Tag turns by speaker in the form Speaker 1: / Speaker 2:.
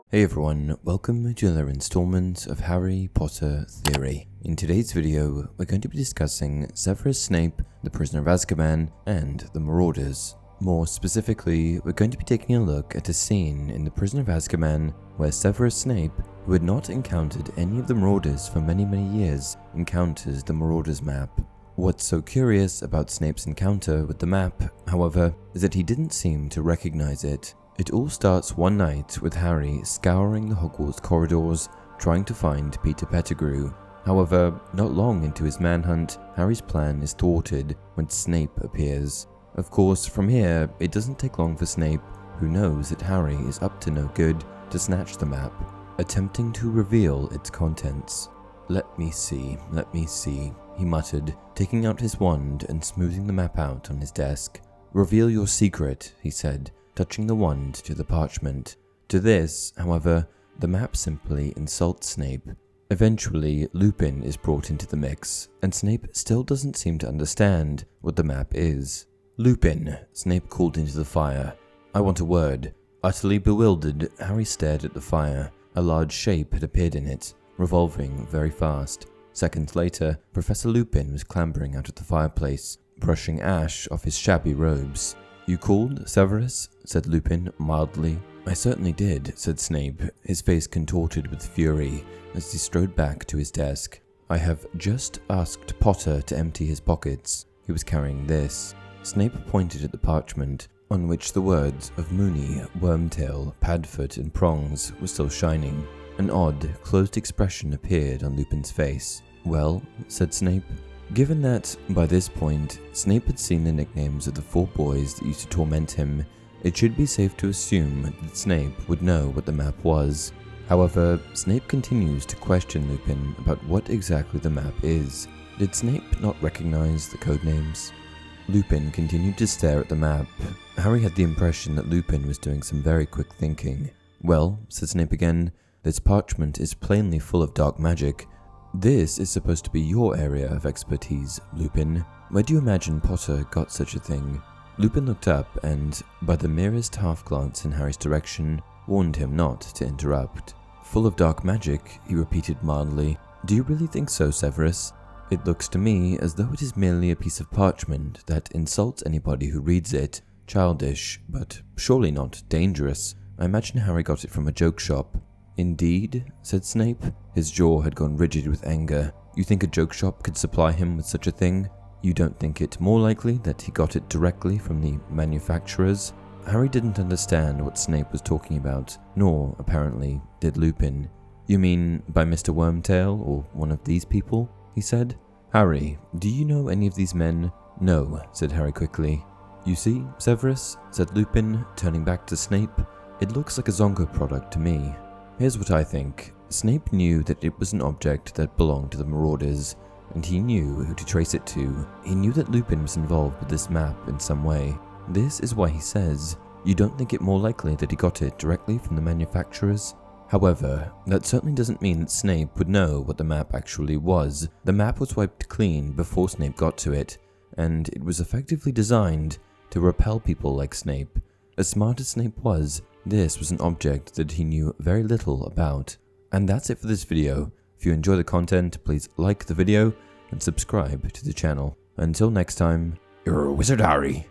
Speaker 1: Hey everyone, welcome to another installment of Harry Potter Theory. In today's video, we're going to be discussing Severus Snape, the Prisoner of Azkaban, and the Marauders. More specifically, we're going to be taking a look at a scene in the Prisoner of Azkaban where Severus Snape, who had not encountered any of the Marauders for many years, encounters the Marauders map. What's so curious about Snape's encounter with the map, however, is that he didn't seem to recognize it. It all starts one night with Harry scouring the Hogwarts corridors trying to find Peter Pettigrew. However, not long into his manhunt, Harry's plan is thwarted when Snape appears. Of course, from here, it doesn't take long for Snape, who knows that Harry is up to no good, to snatch the map, attempting to reveal its contents. Let me see, he muttered, taking out his wand and smoothing the map out on his desk. Reveal your secret, he said, touching the wand to the parchment. To this, however, the map simply insults Snape. Eventually, Lupin is brought into the mix, and Snape still doesn't seem to understand what the map is. "Lupin," Snape called into the fire. "I want a word." Utterly bewildered, Harry stared at the fire. A large shape had appeared in it, revolving very fast. Seconds later, Professor Lupin was clambering out of the fireplace, brushing ash off his shabby robes. "You called, Severus?" said Lupin mildly. "I certainly did," said Snape, his face contorted with fury as he strode back to his desk. "I have just asked Potter to empty his pockets. He was carrying this." Snape pointed at the parchment, on which the words of Moony, Wormtail, Padfoot, and Prongs were still shining. An odd, closed expression appeared on Lupin's face. "Well," said Snape. Given that, by this point, Snape had seen the nicknames of the 4 boys that used to torment him, it should be safe to assume that Snape would know what the map was. However, Snape continues to question Lupin about what exactly the map is. Did Snape not recognize the codenames? Lupin continued to stare at the map. Harry had the impression that Lupin was doing some very quick thinking. "Well," said Snape again, "this parchment is plainly full of dark magic. This is supposed to be your area of expertise, Lupin. Where do you imagine Potter got such a thing?" Lupin looked up and, by the merest half-glance in Harry's direction, warned him not to interrupt. "Full of dark magic," he repeated mildly. "Do you really think so, Severus? It looks to me as though it is merely a piece of parchment that insults anybody who reads it. Childish, but surely not dangerous. I imagine Harry got it from a joke shop." "Indeed?" said Snape. His jaw had gone rigid with anger. "You think a joke shop could supply him with such a thing? You don't think it more likely that he got it directly from the manufacturers?" Harry didn't understand what Snape was talking about, nor, apparently, did Lupin. "You mean by Mr. Wormtail, or one of these people?" he said. "Harry, do you know any of these men?" "No," said Harry quickly. "You see, Severus," said Lupin, turning back to Snape, "it looks like a Zongo product to me. Here's what I think. Snape knew that it was an object that belonged to the Marauders, and he knew who to trace it to. He knew that Lupin was involved with this map in some way. This is why he says, you don't think it more likely that he got it directly from the manufacturers? However, that certainly doesn't mean that Snape would know what the map actually was. The map was wiped clean before Snape got to it, and it was effectively designed to repel people like Snape. As smart as Snape was, this was an object that he knew very little about. And that's it for this video. If you enjoy the content, please like the video and subscribe to the channel. Until next time, you're Wizard Harry.